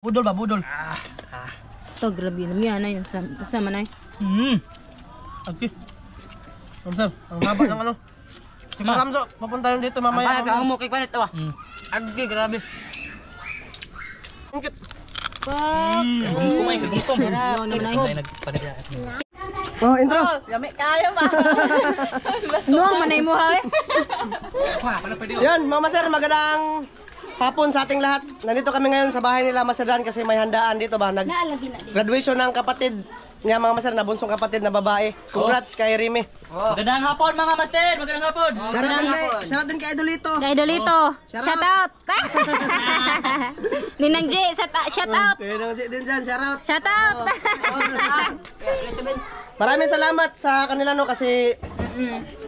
Budol ba, budol? To grabe naman yan ay sama na. Okay. Sir, ang haba ng ano. Si Ramzo, papunta yun dito mamaya. Ang mukik pa nito ah. Agi, grabe. Ingkit. Kumain ka gutom. Oh, intro. Lami kayo ba? Nuang manay mo ha. Yan, Mama Sir, magandang hapon sa ating lahat. Nandito kami ngayon sa bahay nila Master Dan kasi may handaan dito ba. Graduation ng kapatid niya Mama Sir, na bunsong kapatid na babae. Congrats kay Remy. Magandang hapon mga master, magandang hapon. Shoutout din kay Idolito. Kay Dolito. Shout Shout out. Ninang J, shout out. Kaya nang si din dyan, shoutout. Shout out. Maraming salamat sa kanila no kasi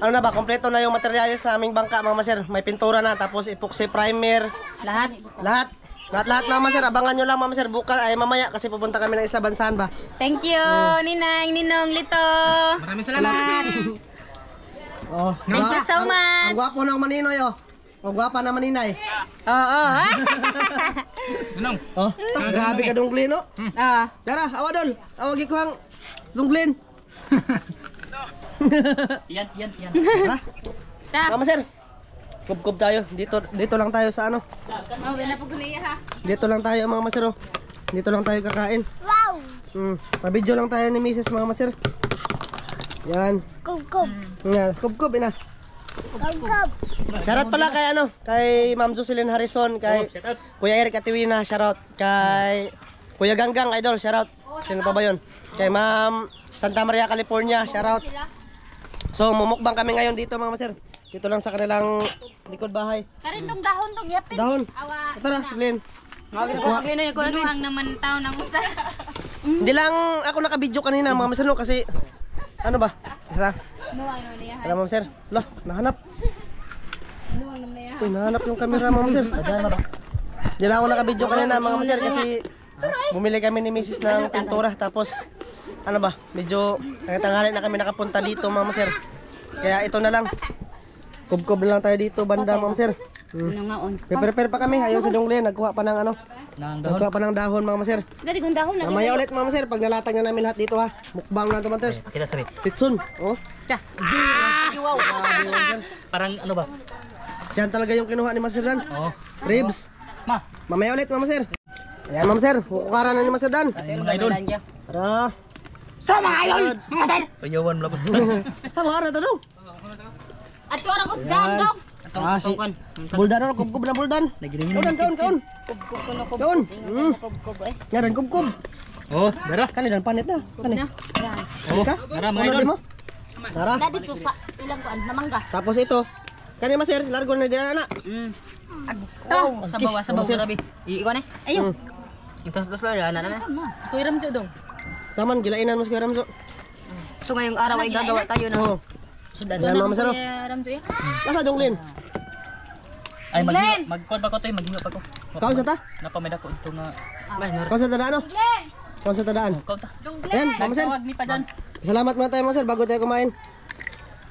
ano na ba, kompleto na yung materyales sa aming bangka Mama Sir. May pintura na, tapos epoxy primer. Lahat Mama Sir, abangan nyo lang Mama Sir bukas ay mamaya kasi pupunta kami ng isa bansahan ba. Thank you, Ninong Lito. Maraming salamat. Oh, Thank you so much. Ang gwapo ng maninoy oh. Ang gwapa na maninay. Oo. Ninong. Oh, grabe ka dunglin no. Oo. Tara, awadol. Awagi ko ang dunglin. Yan. Tara. Mama Sir. Kub tayo. Dito lang tayo sa ano. Oh, wala pa guliya ha. Dito lang tayo mga Master oh. Dito lang tayo kakain. Wow. Pa-video lang tayo ni Mrs. mga Master. Yan. Kub. Yan, kub ina. Shoutout pala kay ano, kay Ma'am Jocelyn Harrison, kay Kuya Eric Atiwina, shoutout kay Kuya Ganggang Idol, shoutout. Sino pa ba 'yon? Kay Ma'am Santa Maria, California, shoutout. So, mumukbang kami ngayon dito mga Master. Dito lang sa kanilang likod bahay. Karin nung dahon tong yapin. Dahon. Tara, Glenn. Ang naman tao na musa. Hindi lang ako naka-video kanina mga Master no, kasi ano ba? Tara. Tara mga Master. Lah, nahanap. Uy, nahanap yung camera mga Master. Hindi lang ako naka-video kanina mga Master kasi bumili kami ni Mrs. ng pintura tapos ano ba? Medyo tanghali na kami nakapunta dito mga Master. Kaya ito na lang. Kub na lang tayo dito banda mga Master. Prepare pa kami. Ayun si Donglin, nagkuha pa ng ano? Nagkuha pa ng dahon mga Master. Dari kong dahon na. Mamaya ulit mga Master, pag nalatag na namin lahat dito ha. Mukbang na ito Master. Kita sorry. Pitsun. Oh. Wow. Parang ano ba? Diyan talaga yung kinuha ni Master Dan. Oo. Ribs. Mamaya ulit mga Master. Ayan mga Master, kukukaran na ni Master Dan. Mga idol. Tara. Sa mga idol, mga master. Payawan malapot. Tama ka na ito dong. At orang ko sa dyan dong. Si Buldan ano, kub na Buldan. Kaun. Kaun. Yan, kub. Oh, dara. Kani dan panit na. Kani. Oh, Ka? dara mga Ano idol. di mo? Tara. Dadi to sa ilang kuan namangga. Tapos ito. Kani Master, largo na dira na. Sa bawah grabe. Ikaw na. Ayun. Terus lang na. Kuya Ramjo dong. Taman, gilainan mo si Kuya Ramzo. So ngayong araw ay gagawa tayo ng Oo. sudan. Yan mga Master. Kuya Ramjo ya. Nasa Donglin? Ay magkuan pa ko to, maghinga pa ko. Kaun sa ta? Napameda ko ito nga. Kaun sa tadaan no? Kaun sa tadaan. Kaun ta. Ayan, mga Master. Tawag ni Padan. Salamat mga tayo mga Master bago tayo kumain.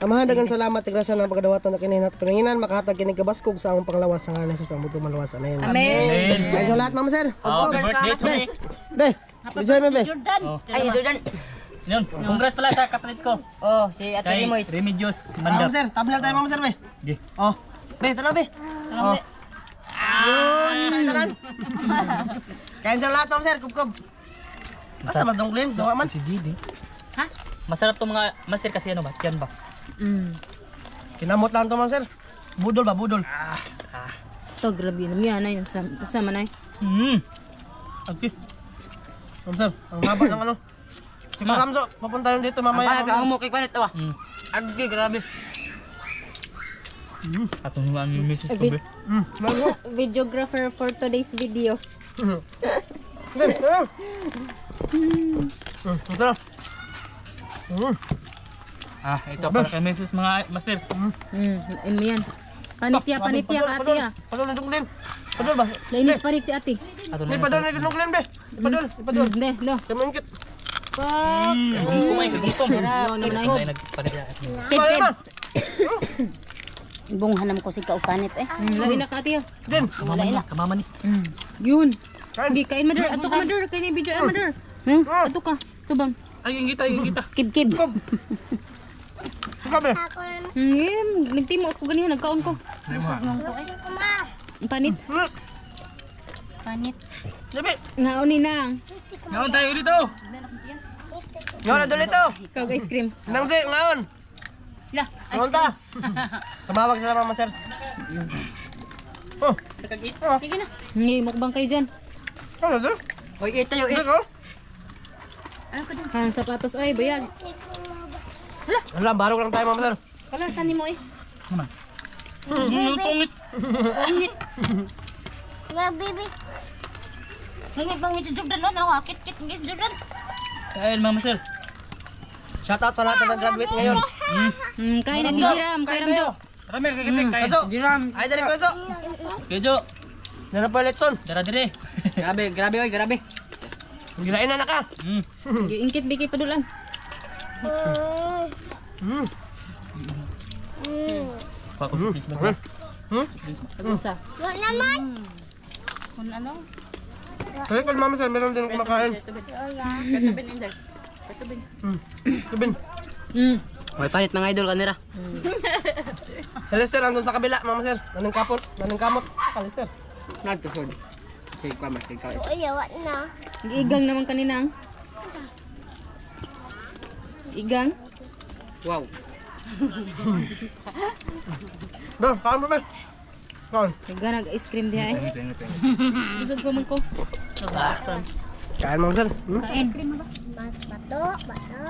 Amahan dagan salamat sa grasya ng pagdawatan na kinahinat pinanginan makahatag kining kabaskog sa among panglawas sa ngalan Jesus ang mundo malawas. Amen. Amen. Ayan sa lahat mga Master. Happy birthday to me. Be. Enjoy me be. Jordan. Ay, Jordan. Yun, congrats pala sa kapatid ko. Oh, si Ate Kay Rimoys. Remedios Mga Mandap. Master, thumbnail tayo mga Master be. Gi. Oh. Be, tanaw be. Oh. Yun. Tanan. Kain sa lahat mga Master, kub. Asa man Donglin? Gawa man. Si GD. Ha? Masarap tong mga master kasi ano ba? Tiyan ba? Kinamot lang to mga Master. Budol ba, budol? To grabe naman yan ay sama na. Okay. Master, ang haba ng ano. Si Ramzo, papunta yun dito mamaya. Ang mukik pa nito ah. Agi, grabe. Atong nga ang message ko be. Videographer for today's video. Tara. Ito para kay message mga master. Yan. Panitia ka ate ah. Padol na Donglin. Padol ba? Lainis parit si ate. May padol na Donglin be. Padol. Hindi, no. Kamangkit. Kumain ka gutom. Ay, Nagpadala. Bunghanam ko si kaupanit eh. Lagi na ka ate ah. Din. Kamama ni. Yun. Hindi, kain Mother. Ato ka Mother. Kain ni video Mother. Ato ka. Tubang. Ay, yung kita. Kib-kib. Sabi. Nagtimo ako ganihan. Nagkaon ko. Panit. Panit. Sabi. Ngaon na. Ngayon tayo dito. Ngayon na doon ito. Ikaw ice cream. Nang si, ngayon. Lah, Ngayon ta. Sabawag sila Mama Sir. Oh. sige na. Hindi, mukbang kayo dyan. Ano doon? Oy, eat tayo, eat. Ano? Ano ko din? Kanang sapatos ay bayag. Wala, barog lang tayo Mama Sir. Wala, saan ni mo eh? Ano? Yung pungit. Ingit. Baby. Ngit bang ngit Jordan no? Nawakit kit ngit Jordan. Kain, Mama Sir. Shoutout sa lahat na nag-graduate ngayon. Kain na ni Jiram. Kay Ramjo. Ramir, kakitik. Kain. Kaso, ay dali ko so. Kejo. Nana pa Letson. Dara dire. Grabe. Girain na ka. Ingkit bigay padulan. Pakos. Pag-usa. Kung ano? Kaya kung Mama Sir, meron din kumakain. Tubin. May panit mga idol kanira. Si Lester andun sa kabila Mama Sir. Manang kamot. Lester. Nagtusod. Sige ka mas ikaw. Igang naman kanina. Igang. Wow. Bro, kain pa ba? Kain. Igang nag-ice cream diha eh. Busog ko man ko. Kain Mama Sir. Kain.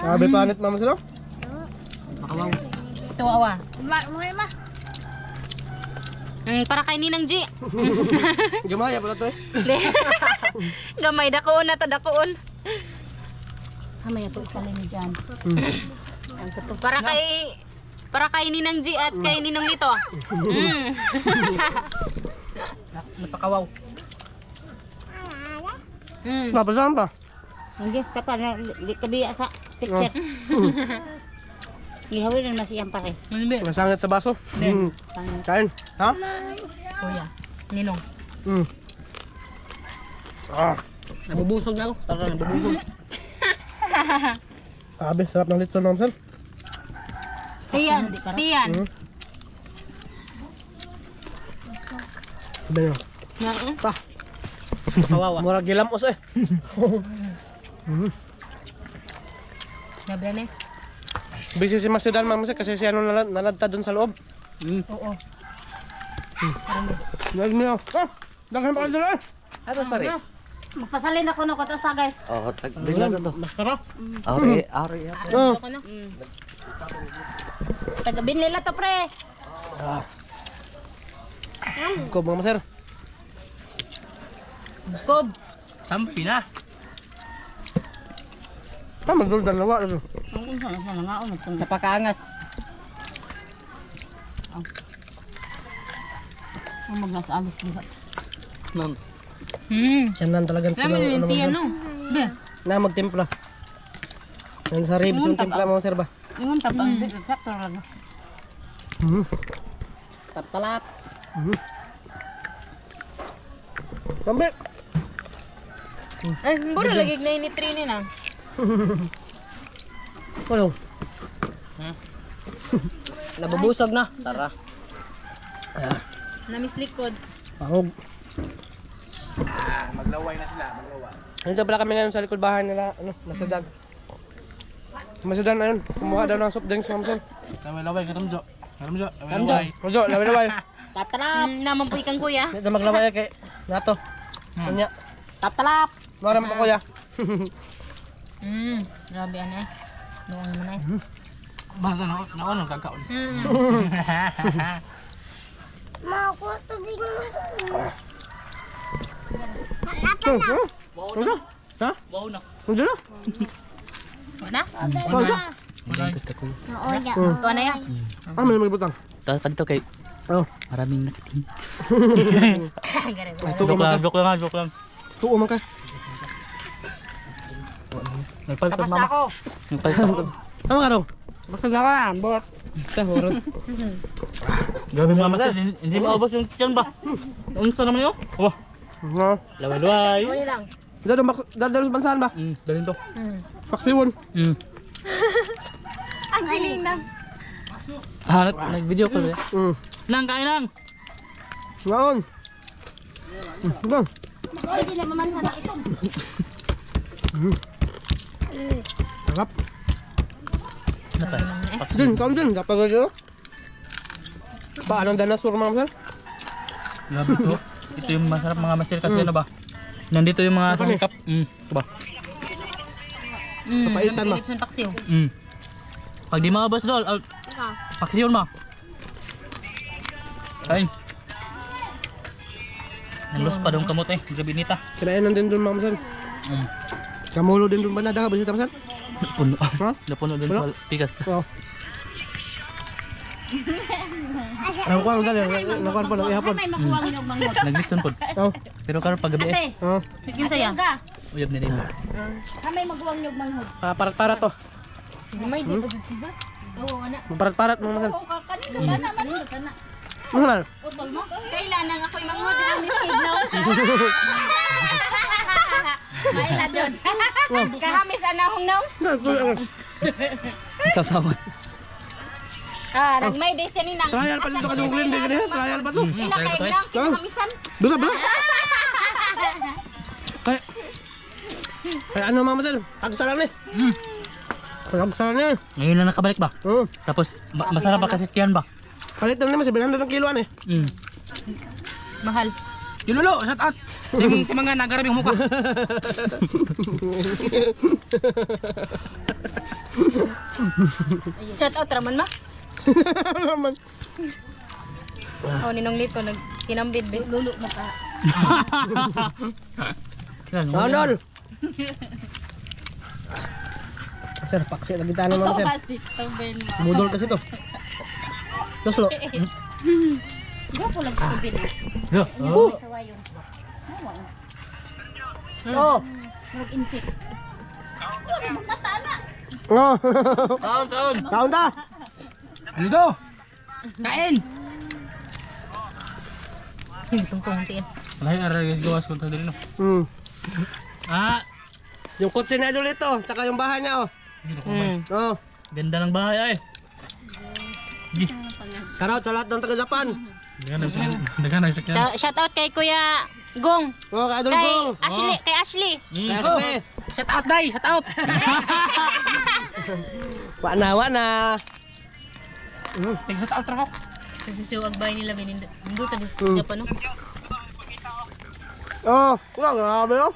Sabi panit Mama Sir. Makawaw. Ito awa. Ma. Para kay Ninang G. Gamaya pala to eh. Gamay dakoon na ta dakoon. Hamay ito isalin ni Jan. Para kay Ninang G at kay Ninong Lito. Napakawaw. Papasahan pa. Hindi, kapag kabiya sa picture. Ihawin na siyang pare. Masangit sa baso. Kain. Ha? Kuya. Ninong. Nabubusog na ako. Tara, nabubusog. Sabi, sarap ng litson Mama Sir. Tiyan. Sabi nyo. Makawawa. Murag gilamos eh. Sabi na eh. Busy si Masudan Mama Sir kasi siya naladta dun sa loob. Oo. Nag niyo. Daghan pa dun eh. Ano pare? Magpasalin ako na ko to sagay. Oh, bigla na to. Maskara. Ari. Oh. Ako na. Tagabin nila to pre. Ko Mama Sir. Kob. Sampi na. Magdul dalawa. Ang saan na nangaon ito. Napakaangas. Ang maglas-alis dito. Ma'am. Yan lang talagang Namin yung tiyan no. Be. Na magtimpla. Yan sa ribs yung timpla Mama Sir ba? Yung tapang sakto lang. Tap-talap. Sambi. Ay, buro lagi na ini Trini na. Ano? Nabubusog na. Tara. Namis likod. Pangog. Maglaway na sila. Nandito pala kami ngayon sa likod bahay nila, Masudan. Masudan ayun, kumuha daw ng soft drinks Mama Sir. Laway ka Ramjo. Ramjo. Rojo, laway. Tatalap. Naman po ikang kuya. Dito maglaway kay Nato. Kanya. Tatalap. Maram pa kuya. Grabe ano eh. Nuwang mo na eh. Basta na kakaon. Rojo. Ha? Wow na. Rojo na? Wala? Rojo. Ito na yan. May butang. Kadto kay Oh. maraming nakiting. Joke lang. Tuo man ka. Nagpalpal Basta mama. ako. Nagpalpal. Ano ka daw? Busog ako. Bot. Ta horod. Grabe mama sir, hindi maubos yung tiyan ba? Unsa naman yun? Wah. No. Laway-laway. Huli lang. Dadalo sa bansahan ba? Dalhin to. Paksiwon. Ang siling lang. Nag-video ko ba? Nang, kain lang. Ngaon. Bang. Hindi na mamansa na ito. Sarap. Ano pa? Din, kaon din. Kapag ito. Paano dinosaur mga masal? Grabe to. Ito yung masarap mga master kasi ano ba? Nandito yung mga sangkap. Ito ba? Papaitan mo. Pilit paksiw. Pag di makabas doon, paksiyon mo. Kain. Nalos pa doon kamot gabi nita. Kinainan din doon mga masal. Kamulo din doon ba na daw? Basita masal? Napuno. Ha? Napuno doon sa pikas. Oo. Ang kuwan ka lang. Nakuhan po lang ihapon. May makuha ng manghot. Naglitson po. Oo. Pero karon pag gabi Ate, Oo. Sige saya. ka. uyab ni rin mo. May maguwang yung manghot. Parat-parat to. May di pa dito siya. Oo, ana. Parat-parat mga masal. Oo, kanino ka na, manino ka na. Ano na? Utol mo? Kailangan ako'y mangod ang miskid no. Ay, la dyan. Kahamis anahong no. Isaw-sawan. Nagmay day siya ni nang. Trial pa dito ka yung green day ganyan. Trial pa to. Ila kay nang kinahamisan. Doon ba? Kaya ano mga masal? Agsalan ni. Agsalan ni. Ngayon lang nakabalik ba? Oo. Tapos masarap ba kasi tiyan ba? Palit na naman 700 ng kiloan eh. Mahal. Yululo, shout out. Yung mga nagarami yung mukha. Shout out raman ma. Naman. Ninong Lito nagkinambid be. Lulo mo ka. Donol. Sir, paksi lagi tayo naman sir. Budol kasi to. Luslo. Gwapo lang sa bin. Sa wayon. Oh. Mag-insik. Oh. Taon! Taon ta. Ano to? Kain! Hintong kontiin. Lahi aray gawas ko tadi no. Yung kotse na idol ito, tsaka yung bahay niya oh. Oh. Ganda ng bahay ay. Karot sa lahat ng taga Japan. Dagan na sakyan. Shout out kay Kuya Gong. Oh, kay idol Kay ko. Ashley, kay Ashley. Kaya sabi. Shout out, day! Shout out! Wana. Shout out ako. Kasi siya agbay nila binindo. Hindi ta dis Japan no. Oh, wala grabe oh.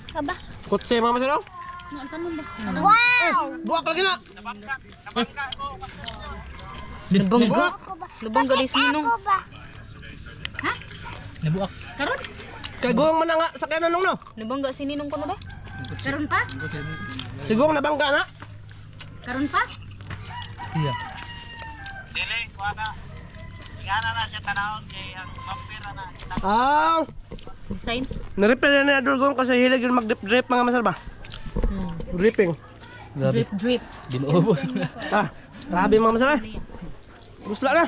Kaba? Kotse mga masalo. Wow! Buwak lagi na. Nabangga. Nabangga dis ninong. Nabuak. Karon? Kay Gong man nga sa kanan nung no. Nabangga si ninong ko na ba? Karon pa? Si Gong nabangga na. Karon pa? Iya. Ah, Design. na-repair na idol Gong kasi hilig yun mag-drip mga masal ba? Dripping. Grabe. Drip. Di maubos. Grabe mga masal eh. Gusla na.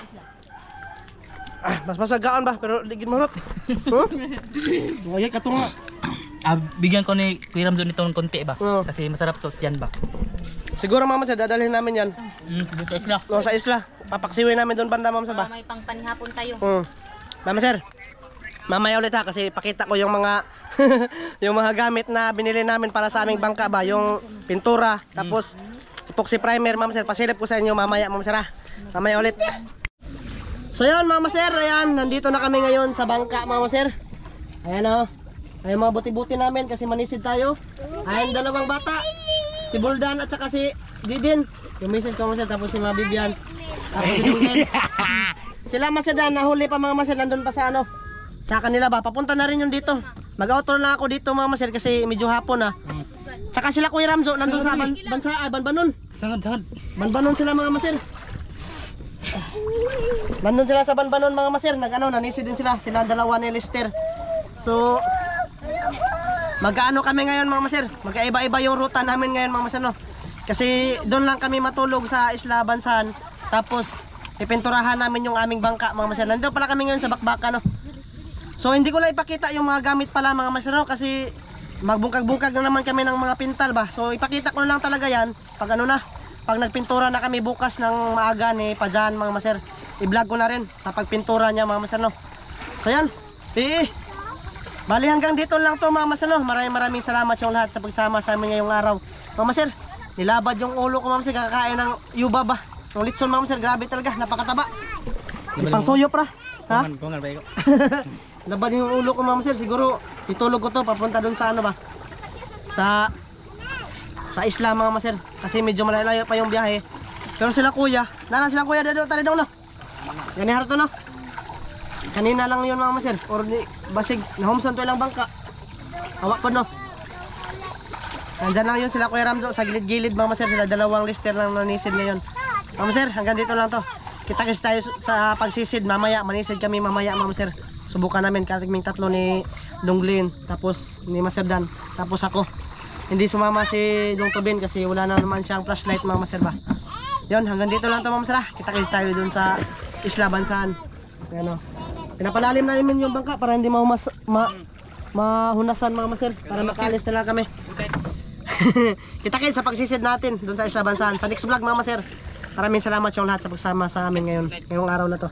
Mas masagaan ba pero digin mahurot. Huh? Ngoy katong nga. Bigyan ko ni Kuya Ram doon itong konti ba? Oo. Kasi masarap to tiyan ba? Siguro mama sa dadalhin namin yan. Dito isla. O sa isla. Papaksiwin namin doon banda mama sa ba? May pangpanihapon tayo. Mama sir. Mamaya ulit ha kasi pakita ko yung mga yung mga gamit na binili namin para sa aming bangka ba, yung pintura, tapos epoxy primer mama sir. Pasilip ko sa inyo mamaya mama sir ha. Mamaya ulit. So yun mama sir, ayan, nandito na kami ngayon sa bangka mama sir. Ayan o. Ayan mga buti-buti namin kasi manisid tayo. Ayan dalawang bata. Si Buldan at saka si Didin. Yung misis ko mama sir, tapos si mga Bibian. Tapos si Dudin. Sila mama sir na nahuli pa mga mama sir, nandun pa sa ano. Sa kanila ba? Papunta na rin yung dito. Mag-outro na ako dito mama sir kasi medyo hapon na. Tsaka sila Kuya Ramzo nandun sa Banbanon. Sangad. Banbanon sila mga maser. Nandun sila sa Banbanon mga maser. Nag-ano, nanisi din sila. Sila dalawa ni Lester. So, mag-ano kami ngayon mga maser. Magkaiba-iba yung ruta namin ngayon mga maser no. Kasi doon lang kami matulog sa Isla Bansan. Tapos, ipinturahan namin yung aming bangka mga maser. Nandun pala kami ngayon sa Bakbaka no. So hindi ko lang ipakita yung mga gamit pala mga master no, kasi magbungkag-bungkag na naman kami ng mga pintal ba. So ipakita ko na lang talaga yan pag ano na, pag nagpintura na kami bukas ng maaga ni Padyan mga master. I-vlog ko na rin sa pagpintura niya mga master no. So yan, bali hanggang dito lang to mga master no. Maraming salamat yung lahat sa pagsama sa amin ngayong araw. Mga master, nilabad yung ulo ko mga master, kakakain ng yuba ba. Yung litson mga master, grabe talaga, napakataba. Pang suyop ra. Ha? Kungan ba ikaw? Labad yung ulo ko mga master, siguro itulog ko to papunta dun sa ano ba? Sa isla mga master, kasi medyo malayo pa yung biyahe. Pero sila kuya, nana silang kuya dito tali dong no. Gani harto no. Kanina lang yun mga master, or basig na homsan to ilang bangka. Awak pa no. Nandyan lang yun sila Kuya Ramzo sa gilid-gilid mga master, sila dalawang lister lang nanisid ngayon. Mga master, hanggang dito lang to. Kita-kits tayo sa pagsisid mamaya, manisid kami mamaya mga master. Subukan namin kaming tatlo ni Donglin, tapos ni Master Dan, tapos ako. Hindi sumama si Dong Tobin kasi wala na naman siyang flashlight mga master ba. Yun, hanggang dito lang to mga master. Kita-kits tayo dun sa Isla Bansan. Ayan o. Pinapalalim na namin yung bangka para hindi mahunasan mga master, para makaalis na lang kami. Kita-kits sa pagsisid natin dun sa Isla Bansan. Sa next vlog mga master. Maraming salamat yung lahat sa pagsama sa amin ngayong araw na to.